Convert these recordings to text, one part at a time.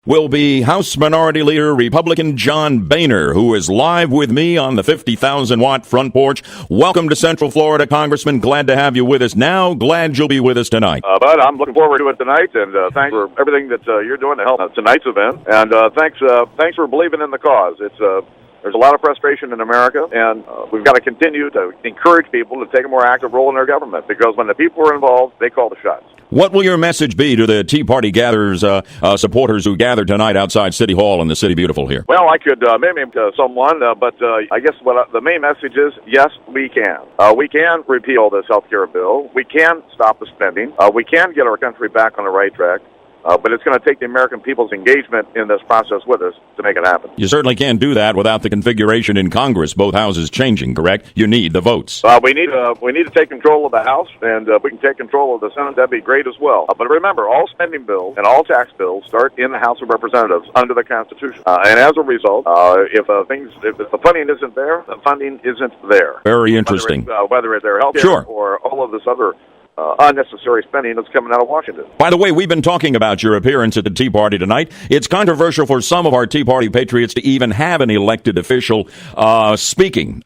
will be House Minority Leader Republican John Boehner, who is live with me on the 50,000-watt front porch. Welcome to Central Florida, Congressman. Glad to have you with us now. Glad you'll be with us tonight. Bud, I'm looking forward to it tonight, and thanks for everything that you're doing to help tonight's event. And thanks for believing in the cause. There's a lot of frustration in America, and we've got to continue to encourage people to take a more active role in their government, because when the people are involved, they call the shots. What will your message be to the Tea Party gatherers, supporters who gathered tonight outside City Hall in the City Beautiful here? Well, I could name someone, but I guess the main message is, yes, we can. We can repeal this health care bill. We can stop the spending. We can get our country back on the right track. But it's going to take the American people's engagement in this process with us to make it happen. You certainly can't do that without the configuration in Congress, both houses changing, correct? You need the votes. We need to take control of the House, and we can take control of the Senate. That'd be great as well. But remember, all spending bills and all tax bills start in the House of Representatives under the Constitution. And as a result, if the funding isn't there, the funding isn't there. Very interesting. Whether it's their health care sure. or all of this other unnecessary spending that's coming out of Washington. By the way, we've been talking about your appearance at the Tea Party tonight. It's controversial for some of our Tea Party patriots to even have an elected official speaking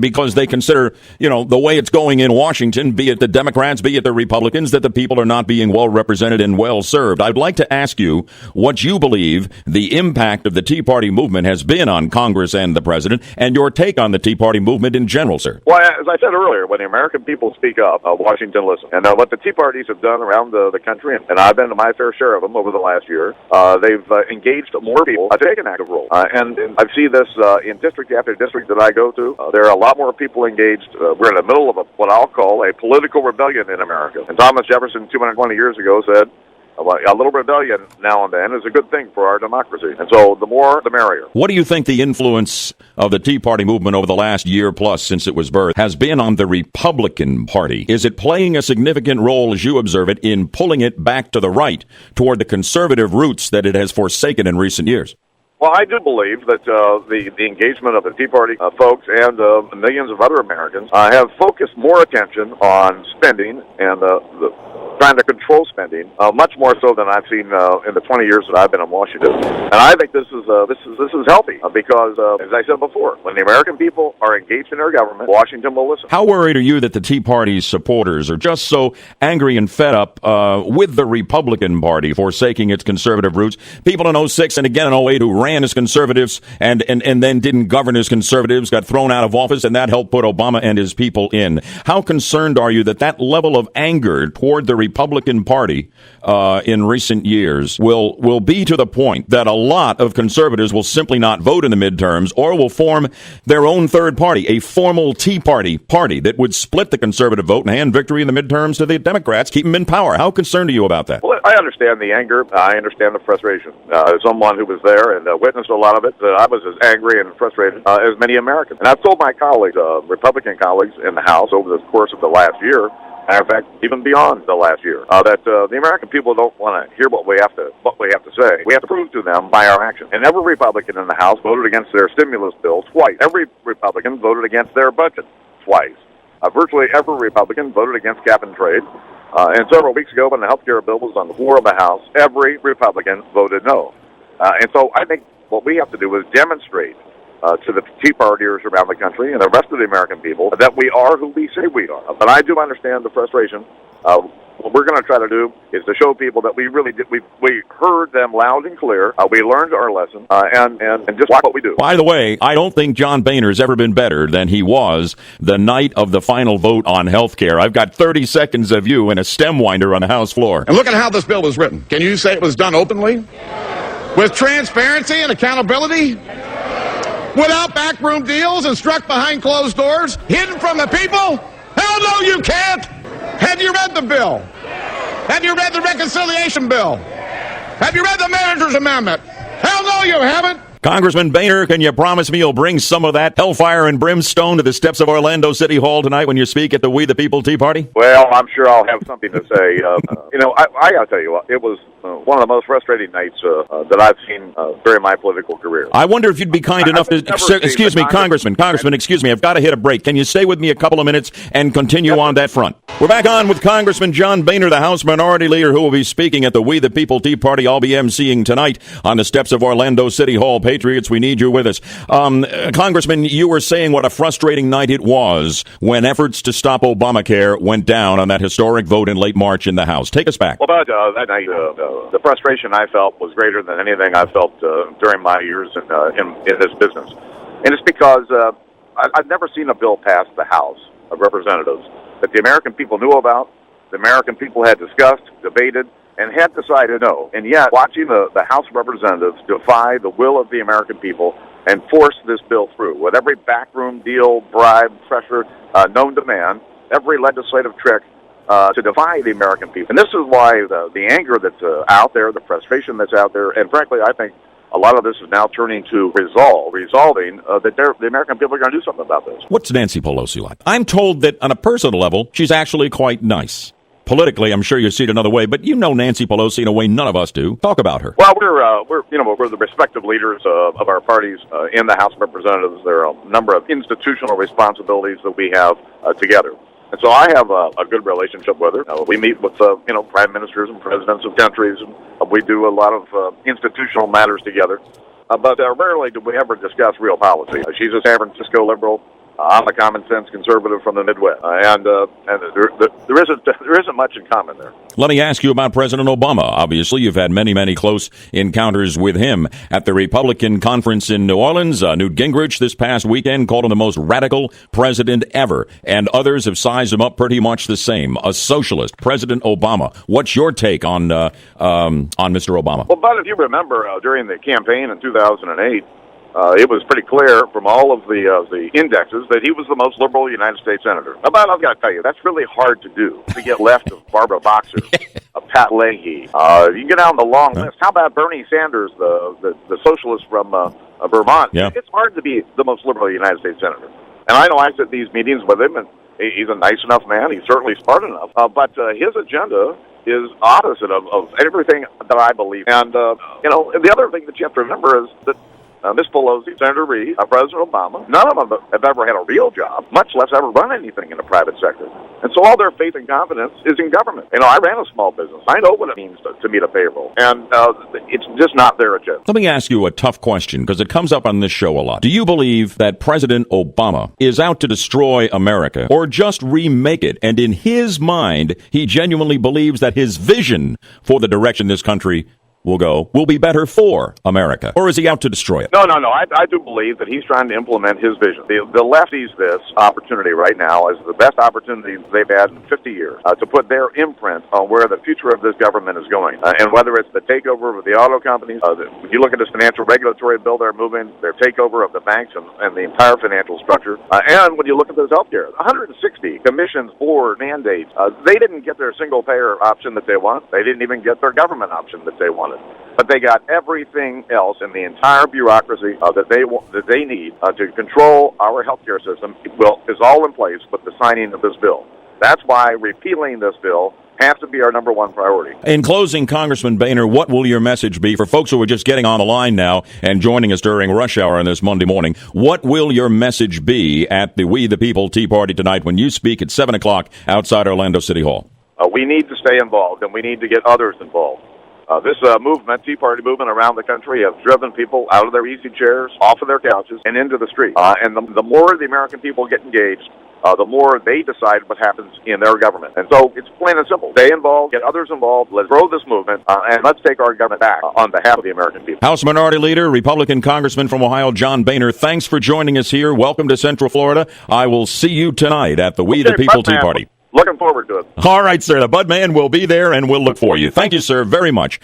because they consider, the way it's going in Washington, be it the Democrats, be it the Republicans, that the people are not being well represented and well served. I'd like to ask you what you believe the impact of the Tea Party movement has been on Congress and the president, and your take on the Tea Party movement in general, sir. Well, as I said earlier, when the American people speak up, Washington listen. And what the Tea Parties have done around the country, and I've been to my fair share of them over the last year, they've engaged more people to take an active role. And I see this in district after district that I go to. There are a lot more people engaged. We're in the middle of what I'll call a political rebellion in America. And Thomas Jefferson 220 years ago said, a little rebellion now and then is a good thing for our democracy. And so the more, the merrier. What do you think the influence of the Tea Party movement over the last year plus since it was birthed has been on the Republican Party? Is it playing a significant role, as you observe it, in pulling it back to the right toward the conservative roots that it has forsaken in recent years? Well, I do believe that the engagement of the Tea Party folks and millions of other Americans have focused more attention on spending and trying to control spending, much more so than I've seen in the 20 years that I've been in Washington. And I think this is healthy because, as I said before, when the American people are engaged in their government, Washington will listen. How worried are you that the Tea Party's supporters are just so angry and fed up with the Republican Party forsaking its conservative roots? People in 06 and again in 08 who ran as conservatives and then didn't govern as conservatives, got thrown out of office, and that helped put Obama and his people in. How concerned are you that level of anger toward the Republican Party in recent years will be to the point that a lot of conservatives will simply not vote in the midterms or will form their own third party, a formal Tea Party that would split the conservative vote and hand victory in the midterms to the Democrats, keep them in power? How concerned are you about that? Well, I understand the anger. I understand the frustration. As someone who was there and witnessed a lot of it, I was as angry and frustrated as many Americans. And I've told my colleagues, Republican colleagues in the House over the course of the last year, and in fact, even beyond the last year, that the American people don't want to hear what we have to say. We have to prove to them by our action. And every Republican in the House voted against their stimulus bill twice. Every Republican voted against their budget twice. Virtually every Republican voted against cap and trade. And several weeks ago, when the health care bill was on the floor of the House, every Republican voted no. And so I think what we have to do is demonstrate to the Tea Partiers around the country and the rest of the American people that we are who we say we are. But I do understand the frustration. What we're going to try to do is to show people that we really did. We heard them loud and clear. We learned our lesson, and just watch what we do. By the way, I don't think John Boehner's ever been better than he was the night of the final vote on health care. I've got 30 seconds of you and a stem winder on the House floor. And look at how this bill was written. Can you say it was done openly? With transparency and accountability? Without backroom deals and struck behind closed doors? Hidden from the people? Hell no, you can't! Have you read the bill? Have you read the reconciliation bill? Have you read the manager's amendment? Hell no, you haven't! Congressman Boehner, can you promise me you'll bring some of that hellfire and brimstone to the steps of Orlando City Hall tonight when you speak at the We the People Tea Party? Well, I'm sure I'll have something to say. I got to tell you what, it was one of the most frustrating nights that I've seen during my political career. I wonder if you'd be kind enough to... Excuse me, Congressman, excuse me. I've got to hit a break. Can you stay with me a couple of minutes and continue on that front? We're back on with Congressman John Boehner, the House Minority Leader, who will be speaking at the We the People Tea Party I'll be emceeing tonight on the steps of Orlando City Hall. Patriots, we need you with us. Congressman, you were saying what a frustrating night it was when efforts to stop Obamacare went down on that historic vote in late March in the House. Take us back. Well, Bud, that night, the frustration I felt was greater than anything I felt during my years in this business. And it's because I've never seen a bill pass the House of Representatives that the American people knew about, the American people had discussed, debated, and had decided no. And yet, watching the House of Representatives defy the will of the American people and force this bill through with every backroom deal, bribe, pressure known to man, every legislative trick, to defy the American people. And this is why the anger that's out there, the frustration that's out there, and frankly, I think a lot of this is now turning to resolving that the American people are going to do something about this. What's Nancy Pelosi like? I'm told that on a personal level, she's actually quite nice. Politically, I'm sure you see it another way, but you know Nancy Pelosi in a way none of us do. Talk about her. Well, we're the respective leaders of our parties in the House of Representatives. There are a number of institutional responsibilities that we have together. And so I have a good relationship with her. We meet with, prime ministers and presidents of countries, and we do a lot of institutional matters together. But rarely do we ever discuss real policy. She's a San Francisco liberal. I'm a common sense conservative from the Midwest, and there isn't much in common there. Let me ask you about President Obama. Obviously, you've had many close encounters with him. At the Republican conference in New Orleans, Newt Gingrich this past weekend called him the most radical president ever, and others have sized him up pretty much the same. A socialist, President Obama. What's your take on Mr. Obama? Well, Bud, if you remember during the campaign in 2008. It was pretty clear from all of the indexes that he was the most liberal United States senator. But I've got to tell you, that's really hard to do, to get left of Barbara Boxer, Pat Leahy. You can get down the long list. How about Bernie Sanders, the socialist from Vermont? Yeah. It's hard to be the most liberal United States senator. And I know I sit these meetings with him, and he's a nice enough man. He's certainly smart enough. But his agenda is opposite of everything that I believe. And, the other thing that you have to remember is that Ms. Pelosi, Senator Reid, President Obama, none of them have ever had a real job, much less ever run anything in the private sector. And so all their faith and confidence is in government. I ran a small business. I know what it means to meet a payroll. And it's just not their agenda. Let me ask you a tough question, because it comes up on this show a lot. Do you believe that President Obama is out to destroy America or just remake it? And in his mind, he genuinely believes that his vision for the direction this country will be better for America? Or is he out to destroy it? No. I do believe that he's trying to implement his vision. The left sees this opportunity right now as the best opportunity they've had in 50 years to put their imprint on where the future of this government is going. And whether it's the takeover of the auto companies, when you look at this financial regulatory bill they're moving, their takeover of the banks and the entire financial structure. And when you look at this healthcare, 160 commissions, board, mandates, they didn't get their single-payer option that they want. They didn't even get their government option that they want. But they got everything else in the entire bureaucracy that they need to control our healthcare system is all in place with the signing of this bill. That's why repealing this bill has to be our number one priority. In closing, Congressman Boehner, what will your message be for folks who are just getting on the line now and joining us during rush hour on this Monday morning? What will your message be at the We the People Tea Party tonight when you speak at 7 o'clock outside Orlando City Hall? We need to stay involved, and we need to get others involved. This movement, Tea Party movement around the country, have driven people out of their easy chairs, off of their couches, and into the street. And the more the American people get engaged, the more they decide what happens in their government. And so it's plain and simple. Stay involved, get others involved, let's grow this movement, and let's take our government back on behalf of the American people. House Minority Leader, Republican Congressman from Ohio, John Boehner, thanks for joining us here. Welcome to Central Florida. I will see you tonight at the We the People Tea Party. Looking forward to it. All right, sir. The Bud Man will be there, and we'll look for you. Thank you, sir, very much.